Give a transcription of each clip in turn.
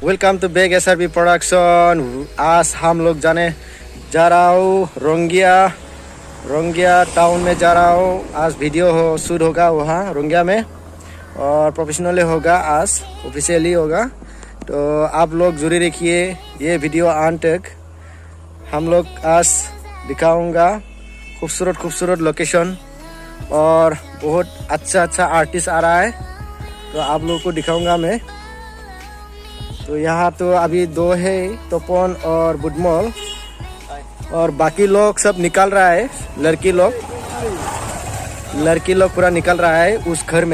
Welcome to Beg SRB production. आज हम लोग जा रहा हूँ रोंगिया टाउन में जा रहा हूँ। आज वीडियो शूट होगा वहाँ रोंगिया में और प्रोफेशनली होगा, आज ऑफिशियली होगा। तो आप लोग जरूर देखिए ये वीडियो अंत तक। हम लोग आज दिखाऊंगा खूबसूरत लोकेशन और बहुत अच्छा आर्टिस्ट आ रहा है, तो आप लोगों को दिखाऊंगा मैं। तो यहाँ तो अभी दो है, तोपन और बुडमोल, और बाकी लोग सब निकल रहा है। लड़की लोग पूरा निकल रहा है उस घर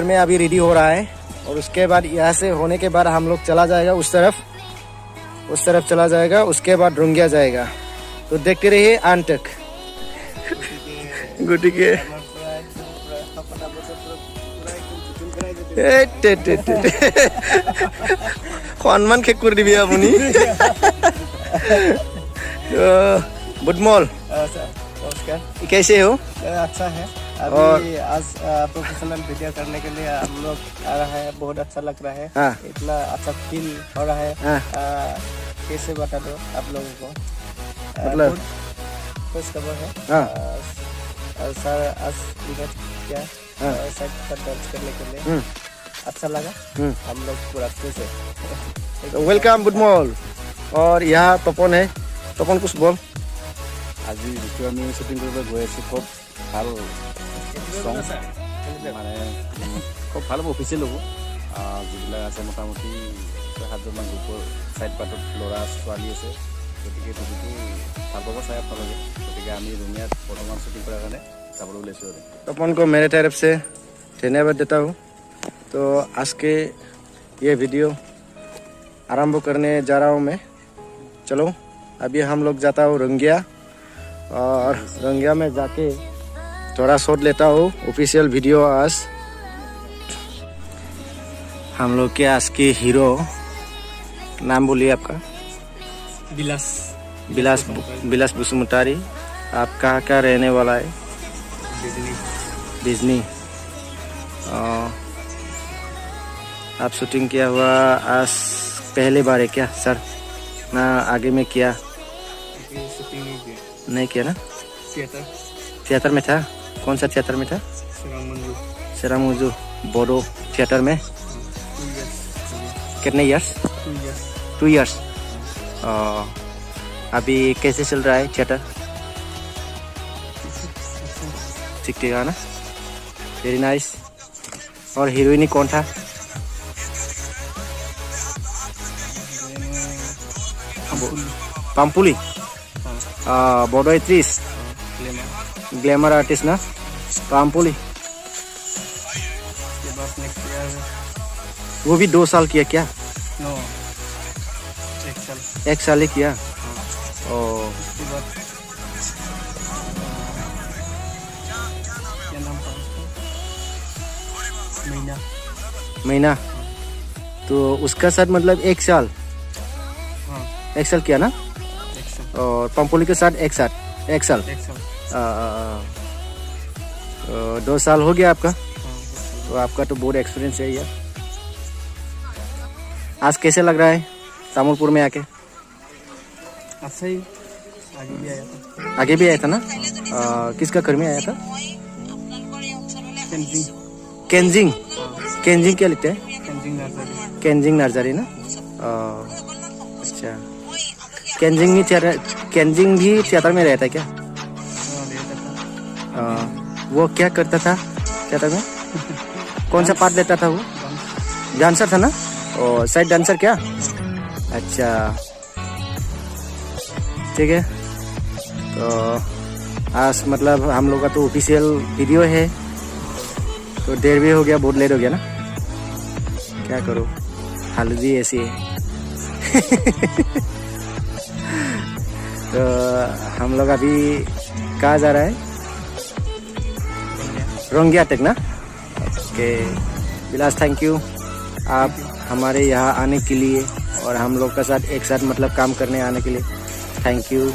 में अभी रेडी हो रहा है। और उसके बाद यहाँ से होने के बाद हम लोग चला जाएगा उस तरफ चला जाएगा, उसके बाद रोंगिया जाएगा। तो देखते रहिए अंत तक। गुटी के खनमान खेक कर दिबी आपुनी। बुडमोल नमस्कार, कैसे हो? अच्छा है। अभी आज प्रोफेशनल वीडियो करने के लिए हम लोग आ रहा है, बहुत अच्छा लग रहा है। हाँ। इतना अच्छा फील हो रहा है। हाँ। कैसे बता दो आप लोगों को, मतलब खुश खबर है। हाँ। सर आज इवेंट किया साइट पर दर्ज करने के लिए, अच्छा लगा। हम लोग पूरा खुश है। वेलकम बुडमोल। और यहाँ तपन है, तपन कुछ बोल। আজি যিটো আমি শ্বুটিং কৰিবলৈ গৈ আছোঁ খুব ভাল চং, মানে খুব ভাল হ'ব, অফিচিয়েল হ'ব। যিবিলাক আছে মোটামুটি 6-7জনমান গ্ৰুপৰ ছাইড পাৰ্টত ল'ৰা ছোৱালী আছে, গতিকে টপিকটো ভাল পাব চাই আপোনালোকে। গতিকে আমি ৰঙিয়াত বৰ্তমান শ্বুটিং কৰাৰ কাৰণে যাবলৈ ওলাইছোঁ। আৰু तपन को मेरे तरफ से धन्यवाद देता हूँ। तो आज के ये वीडियो आरंभ करने जा रहा हूँ मैं। चलो अभी हम लोग जाता हूँ रोंगिया, और रोंगिया में जाके थोड़ा शॉट लेता हूँ ऑफिशियल वीडियो। आज हम लोग के आज के हीरो, नाम बोलिए आपका? बिलास बुसुमतारी। आप कहाँ का रहने वाला है? डिज्नी। आप शूटिंग किया हुआ आज पहले बार है क्या सर, ना आगे में किया? नहीं किया ना? थिएटर में था। कौन सा थिएटर में था? सेरामुजू बोडो थिएटर में। कितने इयर्स? 2 इयर्स। अभी कैसे चल रहा है थिएटर? ठीक है ना? Very nice. और हीरोइनी कौन था? पाम्पुली। बोडो एक्ट्रेस, ग्लैमर आर्टिस्ट ना पाम्पुली। वो भी 2 साल किया क्या? नो, 1 साल ही किया। महीना। तो उसका साथ मतलब 1 साल। 1 साल किया ना? और पंपोली के साथ एक साल। 2 साल हो गया आपका। तो आपका तो बहुत एक्सपीरियंस है यार। आज कैसे लग रहा है तामुलपुर में आके? अच्छा ही। आगे भी आया था ना? किसका घर में आया था? केंजिंग क्या लिखते हैं? केंजिंग नर्सरी ना? अच्छा, केंजिंग भी थिएटर में रहता है क्या? वो क्या करता था थिएटर में? कौन सा पार्ट लेता था वो? डांसर था ना? और साइड डांसर क्या? अच्छा, ठीक है। तो आज मतलब हम लोग का तो ऑफिशियल वीडियो है, तो देर भी हो गया, बहुत लेट हो गया ना। क्या करो, हालत भी ऐसी है। तो हम लोग अभी कहाँ जा रहा है? रोंगिया तक ना? ओके बिलास, थैंक यू आप हमारे यहाँ आने के लिए और हम लोग का साथ एक साथ मतलब काम करने आने के लिए। Thank you.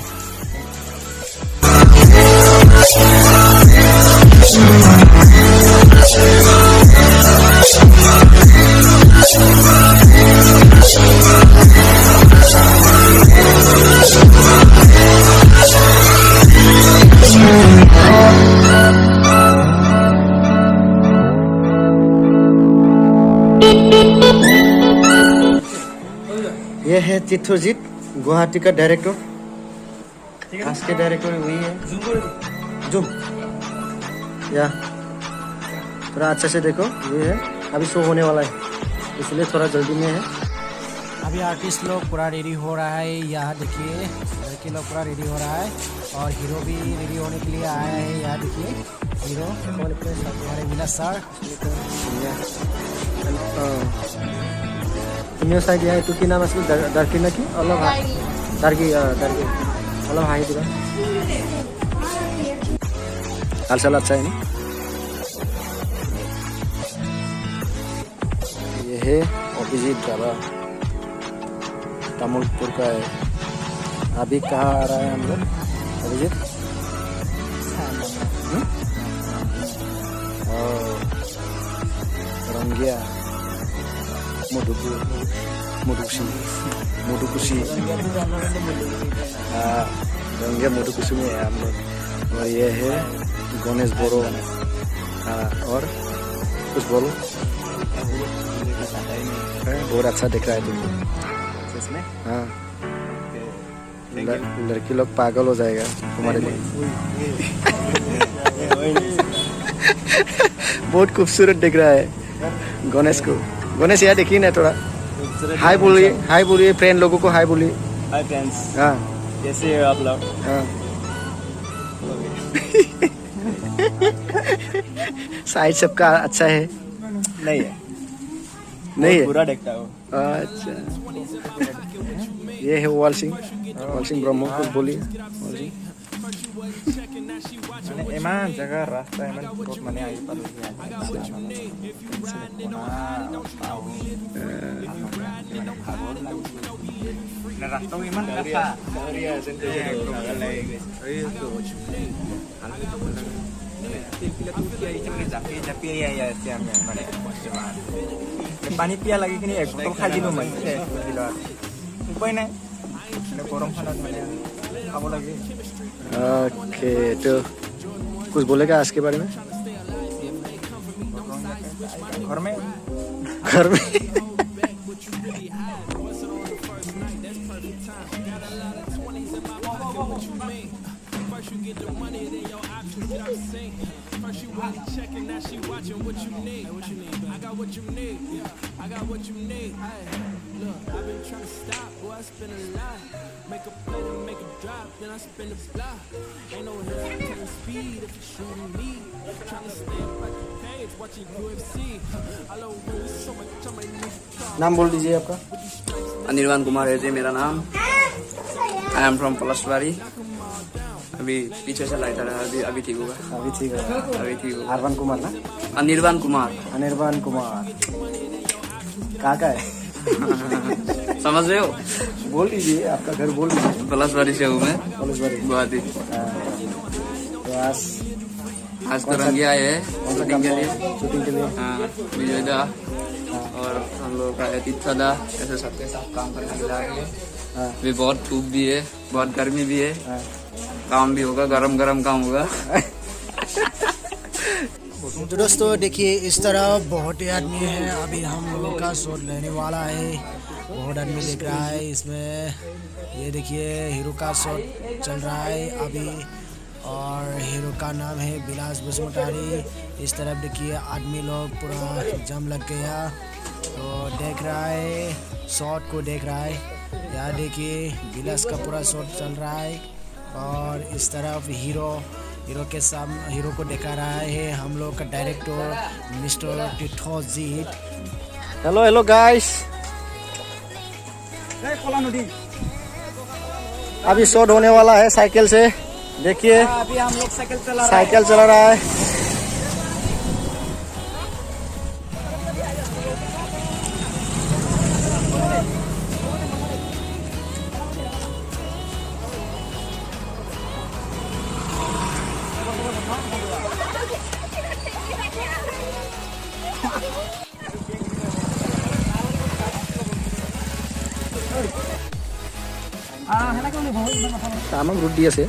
चित्रजीत गुवाहाटी का डायरेक्टर, आज के डायरेक्टर वही है। जूम या थोड़ा अच्छे से देखो, ये है अभी शो होने वाला है, इसलिए थोड़ा जल्दी में है। अभी आर्टिस्ट लोग पूरा रेडी हो रहा है। यहाँ देखिए लड़के लोग पूरा रेडी हो रहा है और हीरो भी रेडी होने के लिए आया है। यहाँ देखिए हीरो हमारे विलास सर। तुमने साइड यहाँ तो की नाम है दार्की ना की अलग दार्की दार्की अलग हाई दिखा हाल चाल अच्छा है ना। ये है अभिजीत ढाबा, तामुलपुर का है। अभी कहाँ आ रहा है हम लोग अभिजीत? रंगिया मुडुकुशी हाँ रंगिया मुडुकुशी में है हम लोग। और ये है गणेश बोरो। हाँ और कुछ बोलो। बहुत अच्छा दिख रहा है तुमको इसमें। हाँ लड़की लोग पागल हो जाएगा तुम्हारे लिए। बहुत खूबसूरत दिख रहा है गणेश को। गणेश यार देखिए ना थोड़ा हाय बोलिए फ्रेंड लोगों को हाय बोलिए। Hi friends. हाँ कैसे हो आप लोग? हाँ साइड सबका अच्छा है? नहीं है, नहीं है पूरा देखता हूँ। अच्छा ये है वाल सिंह ब्रह्म, कुछ बोलिए। इमान जगह रास्ता इमान बहुत मने आई पर रास्ता इमान कसा पानी पिया लगी कि एक बोतल खाई दिलो मैं उपाय नहीं गरम खाना खाब लगे। ओके तो कुछ बोलेगा आज के बारे में? घर में नाम बोल दीजिए आपका। अनिर्वाण कुमार है जी मेरा नाम। I am from Palaswadi. अभी पीछे से लाइट आ रहा है, अभी ठीक होगा। अभी ठीक है। अभी ठीक होगा। अरबान कुमार ना? अनिर्वाण कुमार। अनिर्बान कुमार कहाँ का है? समझ रहे हो? बोल दीजिए आपका घर बोल दीजिए। पलसवाड़ी से हूँ मैं, पलसवाड़ी। गुवाहाटी। तो आज तो रंगिया आए हैं शूटिंग के लिए। हाँ विजय दा और हम लोग का तीर्था दा, ऐसे सबके साथ काम करने के लिए आए हैं। भी बहुत धूप भी है, बहुत गर्मी भी है। काम भी होगा, गरम काम होगा। तो दोस्तों देखिए इस तरह बहुत ही आदमी है। अभी हम लोगों का शॉट लेने वाला है। बहुत आदमी देख रहा है इसमें। ये देखिए हीरो का शॉट चल रहा है अभी और हीरो का नाम है विलास बसुमतारी। इस तरफ देखिए आदमी लोग पूरा जम लग गया तो देख रहा है, शॉट को देख रहा है। यहाँ देखिए विलास का पूरा शॉट चल रहा है और इस तरफ हीरो के सामने हीरो को दिखा रहा है हम लोग का director mister Chitrajeet. Hello guys, अभी शॉट होने वाला है साइकिल से। देखिए अभी हम लोग साइकिल चला रहा है। তামাম ৰ'দ দি আছে।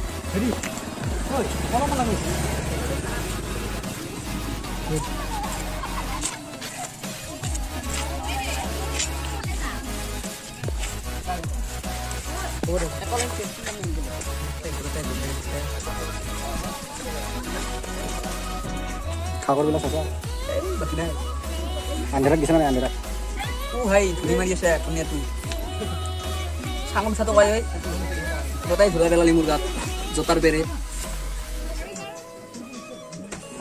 খাগৰ বিলাক চাচা আন্ধাৰত দিছে মানে আন্ধাৰত ভাই ধূলি মাৰি আছে ধুনীয়াটো চাঙম চাটো কয় গোটাই ঘূৰাই পেলালি মোৰ গাত জোতাৰ পেৰে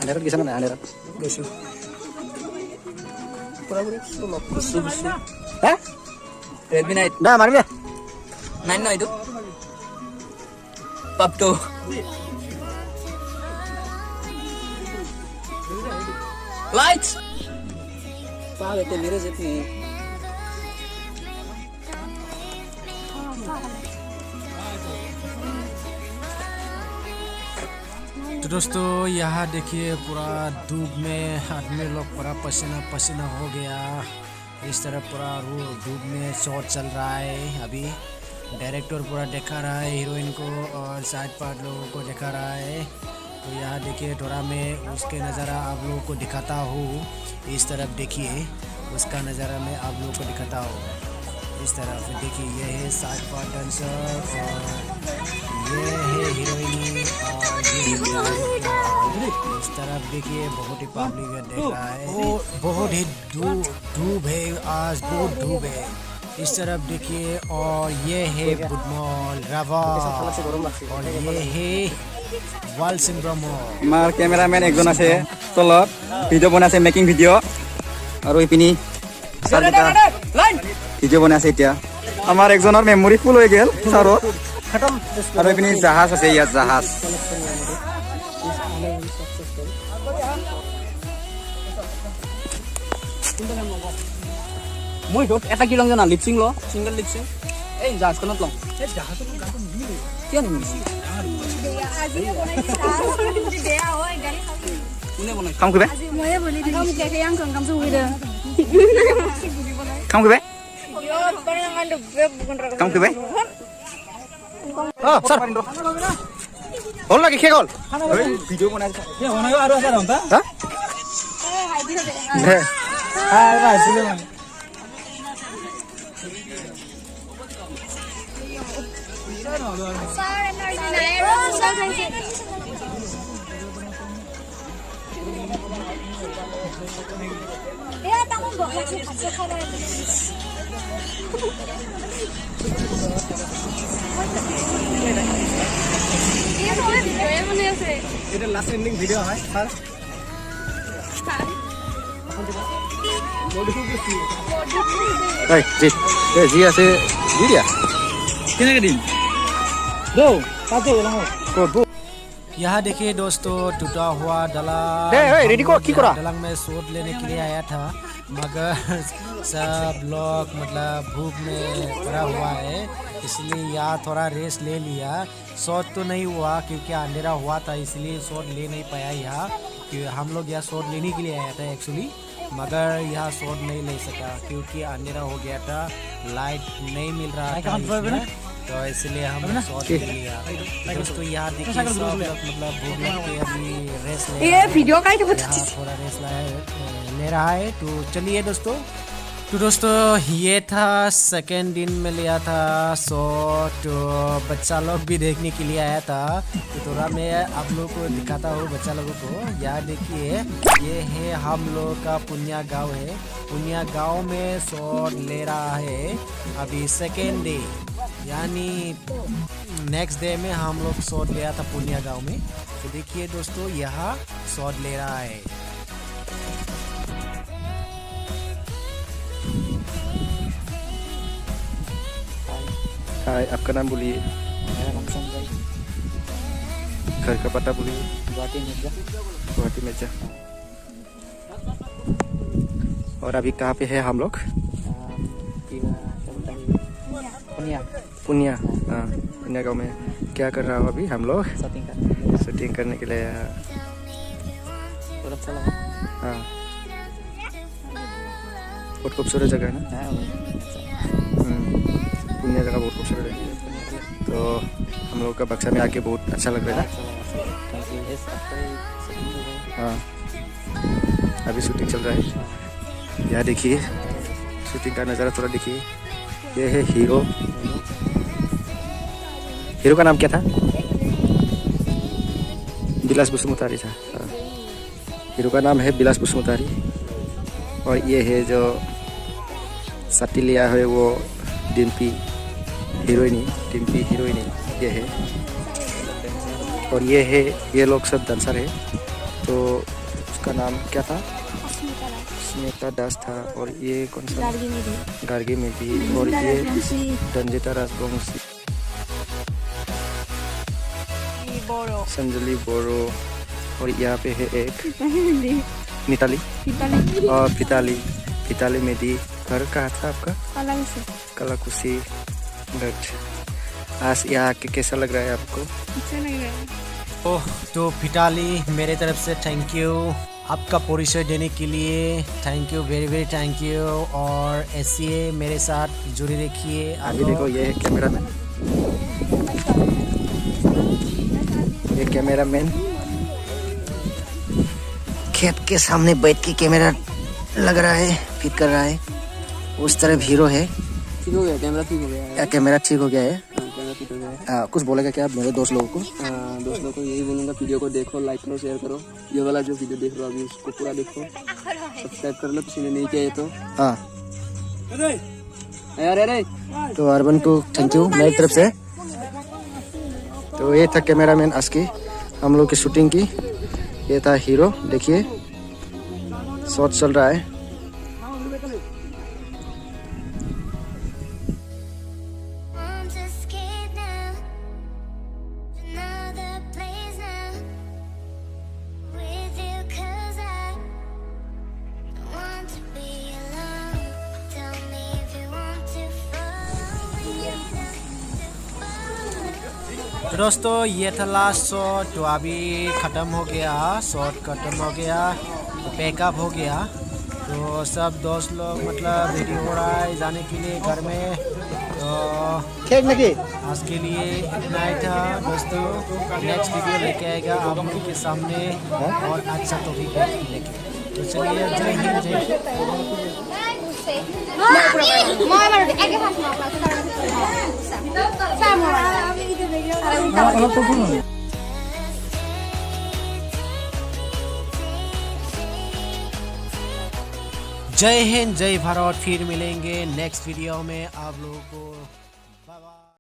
আন্ধাৰত দিছে মানে আন্ধাৰত গৈছো পুৰাপুৰি লগ কৰিছো হা ৰেডমি নাইট না মাৰিবি নাইন ন এইটো পাপটো लाइट्स पागल तो मेरे जितनी तो दोस्तों यहाँ देखिए पूरा धूप में आदमी लोग पूरा पसीना पसीना हो गया। इस तरह पूरा धूप में शॉट चल रहा है। अभी डायरेक्टर पूरा दिखा रहा है हीरोइन को और साइड पार्ट लोगों को दिखा रहा है। तो यहाँ देखिए थोड़ा मैं उसके नज़ारा आप लोगों को दिखाता हूँ। इस तरफ देखिए उसका नज़ारा मैं आप लोगों को दिखाता हूँ। इस तरफ देखिए ये है साइड पार्ट डांसर और ये है हीरोइन और ये इस तरफ देखिए बहुत ही पब्लिक देख रहा है। बहुत ही धूप है आज, बहुत धूप है। इस तरफ देखिए और ये है बुटमॉल रावा और ये है वाल सिंड्रोम। আমাৰ কেমেৰামেন একজন আছে তলত ভিডিঅ' বনাইছে মেকিং ভিডিঅ' আৰু ইপিনি ভিডিঅ' বনাইছে এতিয়া আমাৰ একজনৰ মেমৰি ফুল হৈ গ'ল ছাৰৰ আৰু ইপিনি জাহাজ আছে ইয়াত জাহাজ মই এটা কি লং জানা লিপসিং ল সিঙ্গেল লিপসিং এই জাহাজখনত লং এই জাহাজত গাটো নিমিলে কিয় নিমিলে কাম কৰিবা কাম কৰিবা কাম কৰিবা ছাৰ হ'ল নেকি শেষ হ'ল ভিডিঅ' বনাইছে এটা লাষ্ট এন্ডিং ভিডিও হয় স্যার জি আছে দি দিয়া কেনেকৈ দিম यहाँ देखिए दोस्तों टूटा हुआ दलंग में शॉट लेने के लिए आया था मगर सब लोग मतलब धूप में पड़ा हुआ है इसलिए यहाँ थोड़ा रेस्ट ले लिया। शॉट तो नहीं हुआ क्योंकि अंधेरा हुआ था इसलिए शॉट ले नहीं पाया यहाँ कि हम लोग यहाँ शॉट लेने के लिए आया था एक्चुअली मगर यहाँ शॉट नहीं ले सका क्योंकि अंधेरा हो गया था लाइट नहीं मिल रहा था इसमें, तो इसलिए हमने शॉट ले लिया। दोस्तों यहाँ देखिए सब लोग मतलब भूख लग के अभी रेस्ट ले थोड़ा रेस्ट ले रहा है। तो चलिए दोस्तों ये था सेकेंड दिन में लिया था शॉट। तो बच्चा लोग भी देखने के लिए आया था तो थोड़ा मैं आप लोगों को दिखाता हूँ बच्चा लोगों को। यहाँ देखिए ये है हम लोग का पुनिया गांव है। पुनिया गांव में शॉट ले रहा है अभी सेकेंड डे यानी नेक्स्ट डे में हम लोग शॉट लिया था पुनिया गांव में। तो देखिए दोस्तों यहाँ शॉट ले रहा है। हाय आपका नाम बोलिए घर का पता बोलिए गुवाहाटी मिर्जा। और अभी कहाँ पे है हम लोग पुनिया हाँ पुनिया गाँव में क्या कर रहा हूँ अभी हम लोग शूटिंग करने के लिए हाँ बहुत खूबसूरत जगह है ना पुनिया जगह बहुत खूबसूरत है। तो हम लोग का बक्सा में आके बहुत अच्छा लग रहा है। हाँ अभी शूटिंग चल रहा है। यहाँ देखिए शूटिंग का नज़ारा थोड़ा देखिए। ये है हीरो हीरो का नाम क्या था? बिलास बसुमतारी था। हाँ। हीरो का नाम है बिलास बसुमतारी। और ये है जो साथी लिया है वो डिम्पी हीरोइनी, ये है। और ये है, ये लोग सब डांसर है। तो उसका नाम क्या था? स्मिता दास था। और ये कौन सा? गार्गी मेधी। और ये रंजिता राजवंशी, संजली बोरो। और यहाँ पे है एक मिताली और पिताली मेधी। घर कहाँ था आपका? कलाकुशी। गुड। आज यहाँ के कैसा लग रहा है आपको? अच्छा लग रहा है। तो पिटाली, मेरे तरफ से थैंक यू आपका परिचय देने के लिए। Thank you, very very thank you. और ऐसे मेरे साथ जुड़े रखिए। अभी देखो ये है कैमरा मैन, ये कैमरा मैन खेत के सामने बैठ के कैमरा लग रहा है, फिट कर रहा है। उस तरफ हीरो है। ठीक हो गया, कैमरा ठीक हो गया है। क्या कैमरा ठीक हो गया है? कैमरा ठीक हो गया है। कुछ बोलेगा क्या मेरे दोस्त लोगों को? दोस्तों को यही बोलूँगा, वीडियो को देखो, लाइक करो, शेयर करो। ये वाला जो वीडियो देख रहे हो अभी उसको पूरा देखो, सब्सक्राइब कर लो किसी ने नहीं किया है तो। हाँ अरे तो अर्बन को थैंक यू मेरी तरफ से। तो ये था कैमरा मैन आज की हम लोग की शूटिंग की। ये था हीरो, देखिए शॉट चल रहा है। तो दोस्तों ये था लास्ट शॉट। तो अभी ख़त्म हो गया, शॉट ख़त्म हो गया, तो पैकअप हो गया। तो सब दोस्त लोग मतलब रेडी हो रहा है जाने के लिए घर में। तो आज के लिए इतना ही था दोस्तों। नेक्स्ट वीडियो लेके आएगा आप लोगों के सामने और अच्छा टॉपिक लेके। तो चलिए, जय हिंद, जय हिंद, जय भारत। फिर मिलेंगे नेक्स्ट वीडियो में आप लोगों को।